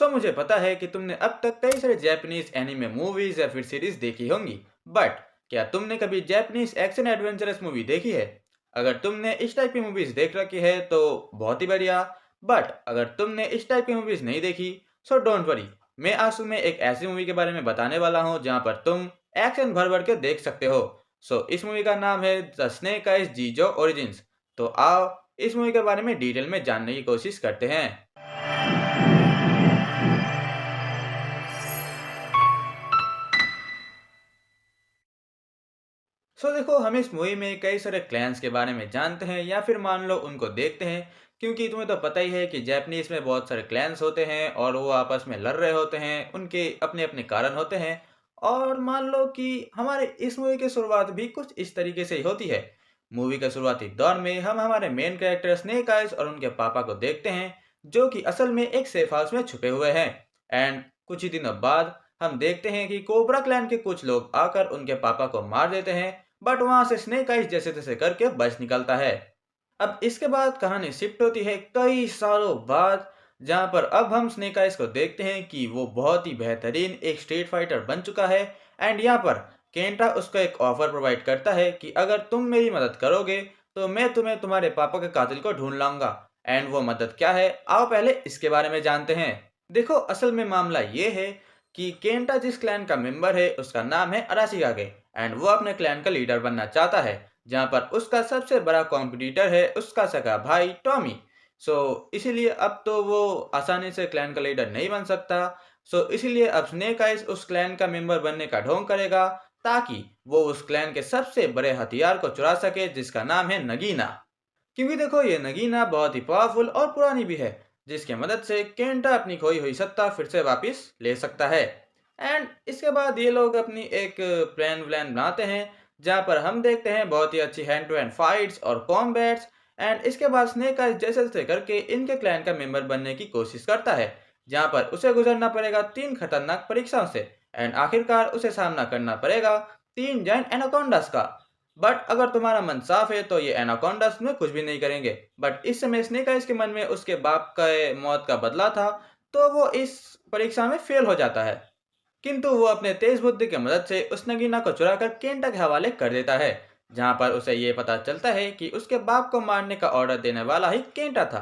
मुझे पता है कि तुमने अब तक कई सारे जापानीज एनिमे मूवीज या फिर सीरीज देखी होंगी, बट क्या तुमने कभी जापानीज एक्शन एडवेंचरस मूवी देखी है? अगर तुमने इस टाइप की मूवीज देख रखी है तो बहुत ही बढ़िया। बट अगर तुमने इस टाइप की मूवीज नहीं देखी, सो डोंट वरी। मैं आज तुम्हें एक ऐसी मूवी के बारे में बताने वाला हूँ जहाँ पर तुम एक्शन भर भर के देख सकते हो। इस मूवी का नाम है द स्नेक आइज जीजो ओरिजिन्स। तो आओ इस मूवी के बारे में डिटेल में जानने की कोशिश करते हैं। देखो, हम इस मूवी में कई सारे क्लैन्स के बारे में जानते हैं या फिर मान लो उनको देखते हैं, क्योंकि तुम्हें तो पता ही है कि जापानीज में बहुत सारे क्लैन्स होते हैं और वो आपस में लड़ रहे होते हैं, उनके अपने अपने कारण होते हैं। और मान लो कि हमारे इस मूवी की शुरुआत भी कुछ इस तरीके से ही होती है। मूवी के शुरुआती दौर में हम हमारे मेन कैरेक्टर स्नेक आइज और उनके पापा को देखते हैं, जो कि असल में एक सेफ हाउस में छुपे हुए हैं। एंड कुछ ही दिनों बाद हम देखते हैं कि कोबरा क्लैन के कुछ लोग आकर उनके पापा को मार देते हैं, बट वहां से स्नेक आइज जैसे तैसे करके बच निकलता है। अब इसके बाद कहानी शिफ्ट होती है कई सालों बाद, जहां पर अब हम स्नेक आइज को देखते हैं कि वो बहुत ही बेहतरीन एक स्ट्रीट फाइटर बन चुका है। एंड यहाँ पर केंटा उसको एक ऑफर प्रोवाइड करता है कि अगर तुम मेरी मदद करोगे तो मैं तुम्हें तुम्हारे पापा के कातिल को ढूंढ लाऊंगा। एंड वो मदद क्या है, आओ पहले इसके बारे में जानते हैं। देखो, असल में मामला ये है कि केंटा जिस क्लैन का मेंबर है उसका नाम है अराशिकागे। एंड वो अपने क्लैन का लीडर बनना चाहता है, जहाँ पर उसका सबसे बड़ा कॉम्पिटिटर है उसका सगा भाई टॉमी। इसीलिए अब तो वो आसानी से क्लैन का लीडर नहीं बन सकता। इसीलिए अब स्नेक आइज उस क्लैन का मेंबर बनने का ढोंग करेगा, ताकि वो उस क्लैन के सबसे बड़े हथियार को चुरा सके, जिसका नाम है नगीना। क्योंकि देखो, ये नगीना बहुत ही पावरफुल और पुरानी भी है, जिसकी मदद से केंटा अपनी खोई हुई सत्ता फिर से वापस ले सकता है। एंड इसके बाद ये लोग अपनी एक प्लान व्लान बनाते हैं, जहाँ पर हम देखते हैं बहुत ही अच्छी हैंड टू हैंड फाइट्स और कॉम्बैट्स। एंड इसके बाद स्नेक आइज जैसे तैसे करके इनके क्लैन का मेंबर बनने की कोशिश करता है, जहाँ पर उसे गुजरना पड़ेगा 3 खतरनाक परीक्षाओं से। एंड आखिरकार उसे सामना करना पड़ेगा 3 जायंट एनाकोंडास का। बट अगर तुम्हारा मन साफ है तो ये एनाकोंडास में कुछ भी नहीं करेंगे। बट इस समय स्नेक आइज के मन में उसके बाप का मौत का बदला था, तो वो इस परीक्षा में फेल हो जाता है। किंतु वो अपने तेज बुद्धि की मदद से उस नगीना को चुराकर केंटा के हवाले कर देता है, जहां पर उसे ये पता चलता है कि उसके बाप को मारने का ऑर्डर देने वाला ही केंटा था।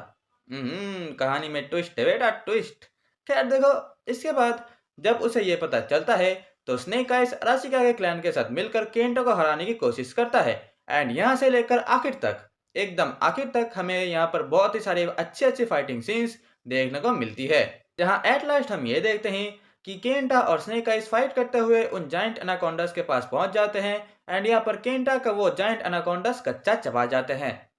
कहानी में ट्विस्ट है बेटा, ट्विस्ट। खैर देखो, इसके बाद जब उसे ये पता चलता है तो स्नेक आइज अराशिका के क्लैन के साथ मिलकर केंटो को हराने की कोशिश करता है। एंड यहाँ से लेकर आखिर तक, एकदम आखिर तक, हमें यहाँ पर बहुत ही सारे अच्छे अच्छे फाइटिंग सीन्स देखने को मिलती है, जहाँ एट लास्ट हम ये देखते हैं कि केंटा और स्नेक आइज फाइट करते हुए उन जाइंट एनाकोंडास के पास पहुंच जाते हैं। एंड यहाँ पर केंटा का वो जाइंट एनाकोंडास कच्चा चबा जाते हैं,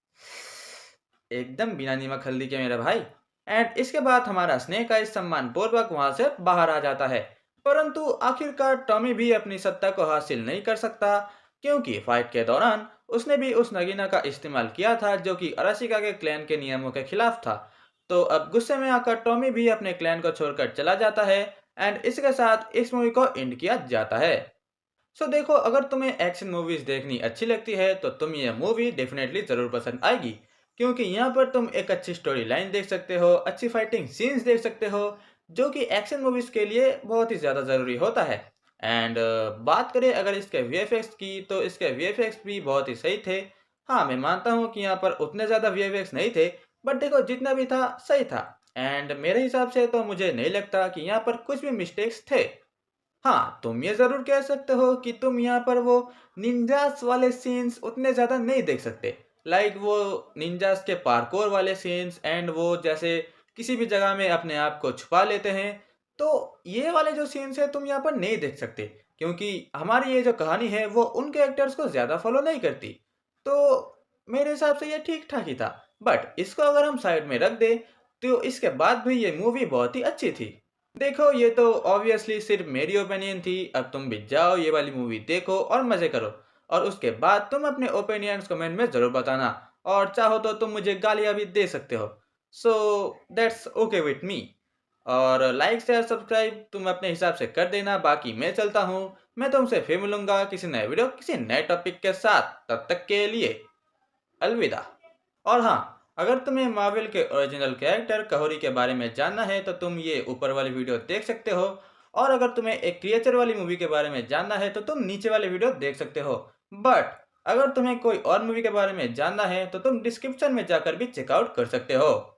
एकदम बिना नमक हल्दी के मेरे भाई। एंड इसके बाद हमारा स्नेक आइज सम्मान पूर्वक वहां से बाहर आ जाता है। परंतु आखिरकार टॉमी भी अपनी सत्ता को हासिल नहीं कर सकता, क्योंकि फाइट के दौरान उसने भी उस नगीना का इस्तेमाल किया था, जो कि अराशिका के क्लैन के नियमों के खिलाफ था। तो अब गुस्से में आकर टॉमी भी अपने क्लैन को छोड़कर चला जाता है। एंड इसके साथ इस मूवी को एंड किया जाता है। देखो, अगर तुम्हें एक्शन मूवीज देखनी अच्छी लगती है तो तुम ये मूवी डेफिनेटली जरूर पसंद आएगी, क्योंकि यहाँ पर तुम एक अच्छी स्टोरी लाइन देख सकते हो, अच्छी फाइटिंग सीन्स देख सकते हो, जो कि एक्शन मूवीज के लिए बहुत ही ज़्यादा ज़रूरी होता है। एंड बात करें अगर इसके वीएफएक्स की, तो इसके वीएफएक्स भी बहुत ही सही थे। हाँ, मैं मानता हूँ कि यहाँ पर उतने ज़्यादा वीएफएक्स नहीं थे, बट देखो जितना भी था सही था। एंड मेरे हिसाब से तो मुझे नहीं लगता कि यहाँ पर कुछ भी मिस्टेक्स थे। हाँ, तुम ये ज़रूर कह सकते हो कि तुम यहाँ पर वो निंजास वाले सीन्स उतने ज़्यादा नहीं देख सकते। लाइक वो निंजास के पार्कोर वाले सीन्स, एंड वो जैसे किसी भी जगह में अपने आप को छुपा लेते हैं। तो ये वाले जो सीन्स हैं तुम यहाँ पर नहीं देख सकते, क्योंकि हमारी ये जो कहानी है वो उन कैरेक्टर्स को ज़्यादा फॉलो नहीं करती। तो मेरे हिसाब से ये ठीक ठाक ही था। बट इसको अगर हम साइड में रख दें, तो इसके बाद भी ये मूवी बहुत ही अच्छी थी। देखो, ये तो ऑब्वियसली सिर्फ मेरी ओपिनियन थी। अब तुम भी जाओ, ये वाली मूवी देखो और मजे करो, और उसके बाद तुम अपने ओपिनियंस कमेंट में ज़रूर बताना, और चाहो तो तुम मुझे गालियाँ भी दे सकते हो। So that's okay with me. और लाइक शेयर सब्सक्राइब तुम अपने हिसाब से कर देना। बाकी मैं चलता हूँ, मैं तुमसे फिर मिलूंगा किसी नए वीडियो किसी नए टॉपिक के साथ। तब तक के लिए अलविदा। और हाँ, अगर तुम्हें मार्वल के ओरिजिनल कैरेक्टर कहोरी के बारे में जानना है तो तुम ये ऊपर वाली वीडियो देख सकते हो, और अगर तुम्हें एक क्रिएचर वाली मूवी के बारे में जानना है तो तुम नीचे वाली वीडियो देख सकते हो। बट अगर तुम्हें कोई और मूवी के बारे में जानना है तो तुम डिस्क्रिप्शन में जाकर भी चेकआउट कर सकते हो।